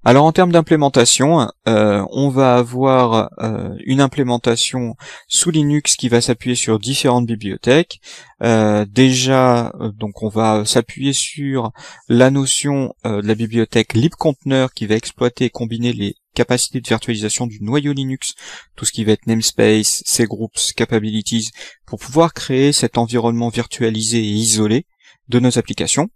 Alors en termes d'implémentation, on va avoir une implémentation sous Linux qui va s'appuyer sur différentes bibliothèques. Donc on va s'appuyer sur la notion de la bibliothèque libcontainer qui va exploiter et combiner les capacités de virtualisation du noyau Linux, tout ce qui va être namespace, cgroups, capabilities, pour pouvoir créer cet environnement virtualisé et isolé de nos applications.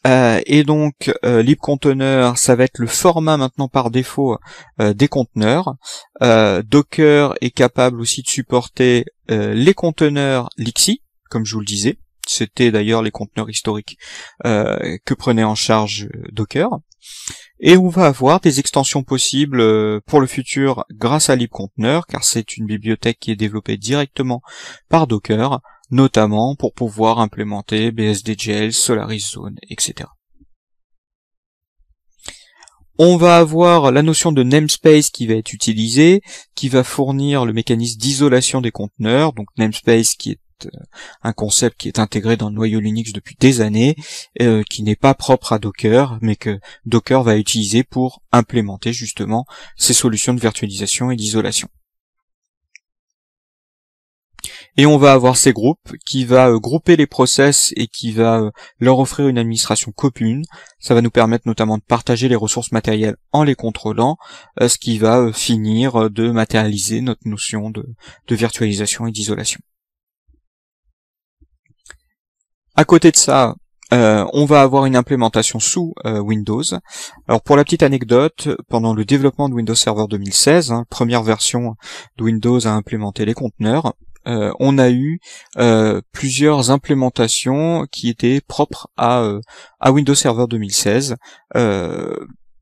Et donc libcontainer, ça va être le format maintenant par défaut des conteneurs. Docker est capable aussi de supporter les conteneurs LXC, comme je vous le disais. C'était d'ailleurs les conteneurs historiques que prenait en charge Docker. Et on va avoir des extensions possibles pour le futur grâce à libcontainer, car c'est une bibliothèque qui est développée directement par Docker, notamment pour pouvoir implémenter BSDGL, Solaris Zone, etc. On va avoir la notion de namespace qui va être utilisée, qui va fournir le mécanisme d'isolation des conteneurs, donc namespace qui est un concept qui est intégré dans le noyau Linux depuis des années, qui n'est pas propre à Docker, mais que Docker va utiliser pour implémenter justement ces solutions de virtualisation et d'isolation. Et on va avoir ces groupes qui va grouper les process et qui va leur offrir une administration commune. Ça va nous permettre notamment de partager les ressources matérielles en les contrôlant, ce qui va finir de matérialiser notre notion de virtualisation et d'isolation. À côté de ça, on va avoir une implémentation sous Windows. Alors pour la petite anecdote, pendant le développement de Windows Server 2016, première version de Windows à implémenter les conteneurs, on a eu plusieurs implémentations qui étaient propres à Windows Server 2016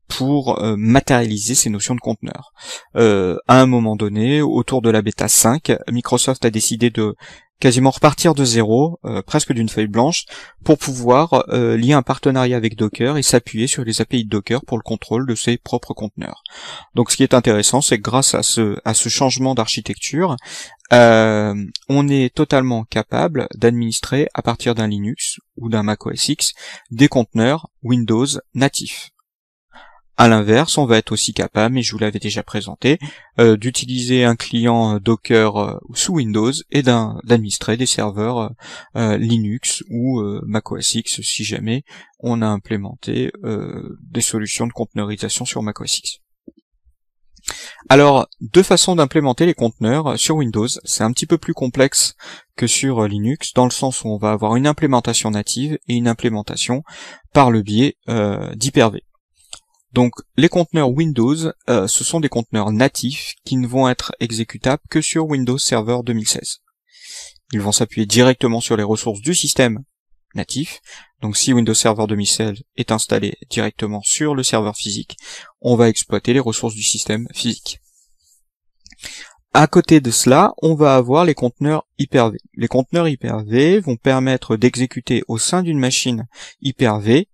pour matérialiser ces notions de conteneurs. À un moment donné, autour de la bêta 5, Microsoft a décidé de quasiment repartir de zéro, presque d'une feuille blanche, pour pouvoir lier un partenariat avec Docker et s'appuyer sur les API de Docker pour le contrôle de ses propres conteneurs. Donc ce qui est intéressant, c'est que grâce à ce changement d'architecture, on est totalement capable d'administrer à partir d'un Linux ou d'un Mac OS X des conteneurs Windows natifs. À l'inverse, on va être aussi capable, et je vous l'avais déjà présenté, d'utiliser un client Docker sous Windows et d'administrer des serveurs Linux ou Mac OS X si jamais on a implémenté des solutions de conteneurisation sur Mac OS X. Alors, deux façons d'implémenter les conteneurs sur Windows, c'est un petit peu plus complexe que sur Linux, dans le sens où on va avoir une implémentation native et une implémentation par le biais d'Hyper-V. Donc les conteneurs Windows, ce sont des conteneurs natifs qui ne vont être exécutables que sur Windows Server 2016. Ils vont s'appuyer directement sur les ressources du système natif. Donc si Windows Server 2016 est installé directement sur le serveur physique, on va exploiter les ressources du système physique. À côté de cela, on va avoir les conteneurs Hyper-V. Les conteneurs Hyper-V vont permettre d'exécuter au sein d'une machine Hyper-V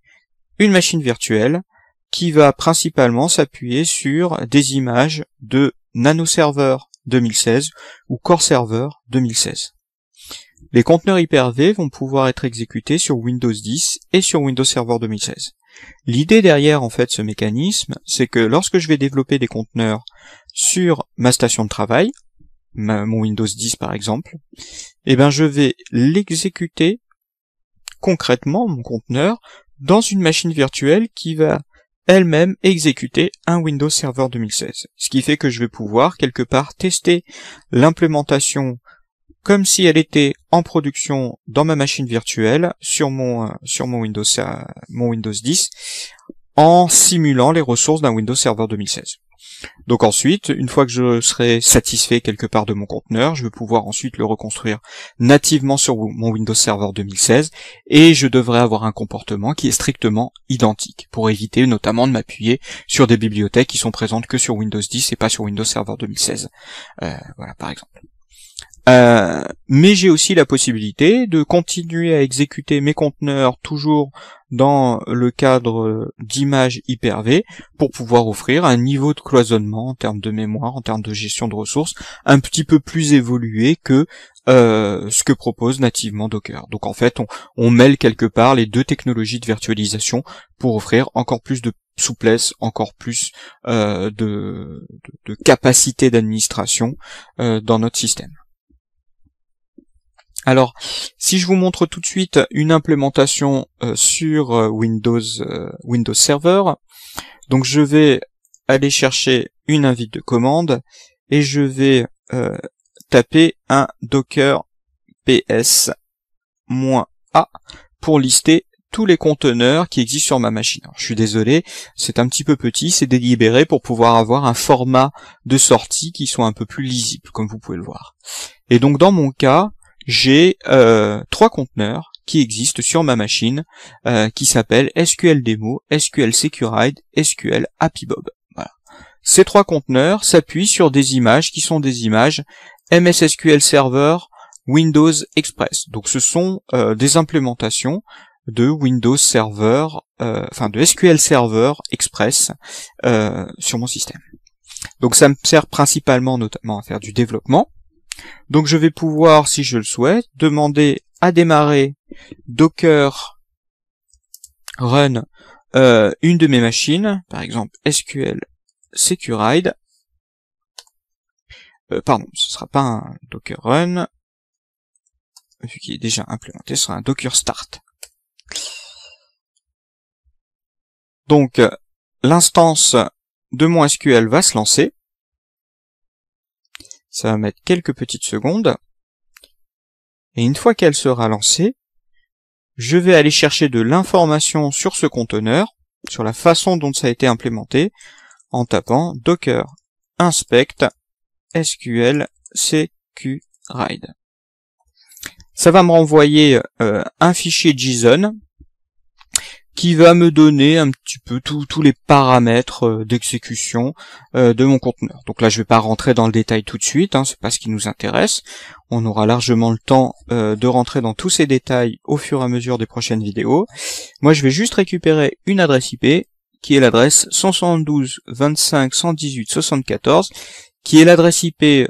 une machine virtuelle qui va principalement s'appuyer sur des images de NanoServer 2016 ou Core Server 2016. Les conteneurs Hyper-V vont pouvoir être exécutés sur Windows 10 et sur Windows Server 2016. L'idée derrière en fait ce mécanisme, c'est que lorsque je vais développer des conteneurs sur ma station de travail, mon Windows 10 par exemple, je vais l'exécuter concrètement, mon conteneur, dans une machine virtuelle qui va elle-même exécuter un Windows Server 2016. Ce qui fait que je vais pouvoir quelque part tester l'implémentation comme si elle était en production dans ma machine virtuelle sur mon Windows 10 en simulant les ressources d'un Windows Server 2016. Donc ensuite, une fois que je serai satisfait quelque part de mon conteneur, je vais pouvoir ensuite le reconstruire nativement sur mon Windows Server 2016 et je devrais avoir un comportement qui est strictement identique pour éviter notamment de m'appuyer sur des bibliothèques qui sont présentes que sur Windows 10 et pas sur Windows Server 2016. Voilà par exemple. Mais j'ai aussi la possibilité de continuer à exécuter mes conteneurs toujours dans le cadre d'images Hyper-V pour pouvoir offrir un niveau de cloisonnement en termes de mémoire, en termes de gestion de ressources, un petit peu plus évolué que ce que propose nativement Docker. Donc en fait, on mêle quelque part les deux technologies de virtualisation pour offrir encore plus de souplesse, encore plus de capacité d'administration dans notre système. Alors, si je vous montre tout de suite une implémentation sur Windows Server, donc je vais aller chercher une invite de commande et je vais taper un docker ps-a pour lister tous les conteneurs qui existent sur ma machine. Alors, je suis désolé, c'est un petit peu petit, c'est délibéré pour pouvoir avoir un format de sortie qui soit un peu plus lisible, comme vous pouvez le voir. Et donc dans mon cas, j'ai 3 conteneurs qui existent sur ma machine, qui s'appellent SQL Demo, SQL Securide, SQL HappyBob. Voilà. Ces 3 conteneurs s'appuient sur des images qui sont des images MS SQL Server, Windows Express. Donc ce sont des implémentations de Windows Server, de SQL Server Express sur mon système. Donc ça me sert principalement notamment à faire du développement. Donc je vais pouvoir, si je le souhaite, demander à démarrer Docker Run une de mes machines, par exemple SQL Securide. Pardon, ce sera pas un Docker Run, vu qu'il est déjà implémenté, ce sera un Docker Start. Donc l'instance de mon SQL va se lancer. Ça va mettre quelques petites secondes. Et une fois qu'elle sera lancée, je vais aller chercher de l'information sur ce conteneur, sur la façon dont ça a été implémenté, en tapant docker inspect SQL Securide. Ça va me renvoyer un fichier JSON qui va me donner un petit peu tous les paramètres d'exécution de mon conteneur. Donc là, je vais pas rentrer dans le détail tout de suite, c'est pas ce qui nous intéresse. On aura largement le temps de rentrer dans tous ces détails au fur et à mesure des prochaines vidéos. Moi, je vais juste récupérer une adresse IP, qui est l'adresse 172.25.118.74, qui est l'adresse IP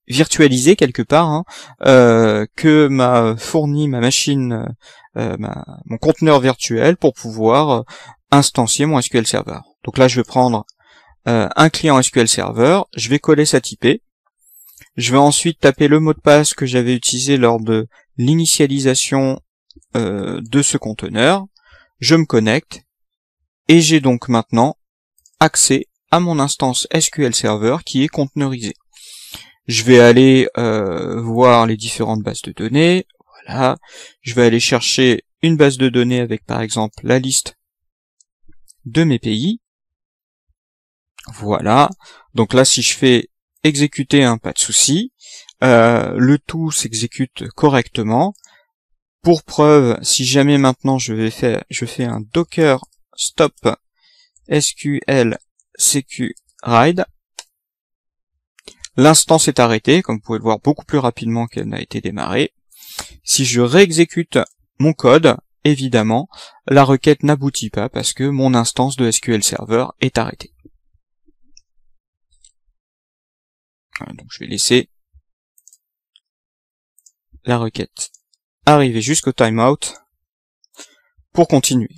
virtualisée quelque part, que m'a fourni ma machine, mon conteneur virtuel pour pouvoir instancier mon SQL Server. Donc là, je vais prendre un client SQL Server, je vais coller cette IP, je vais ensuite taper le mot de passe que j'avais utilisé lors de l'initialisation de ce conteneur, je me connecte, et j'ai donc maintenant accès à mon instance SQL Server qui est conteneurisée. Je vais aller voir les différentes bases de données. Voilà. Je vais aller chercher une base de données avec par exemple la liste de mes pays. Voilà. Donc là, si je fais exécuter, pas de souci. Le tout s'exécute correctement. Pour preuve, si jamais maintenant je fais un docker stop SQL Securide, l'instance est arrêtée, comme vous pouvez le voir beaucoup plus rapidement qu'elle n'a été démarrée. Si je réexécute mon code, évidemment, la requête n'aboutit pas parce que mon instance de SQL Server est arrêtée. Voilà, donc je vais laisser la requête arriver jusqu'au timeout pour continuer.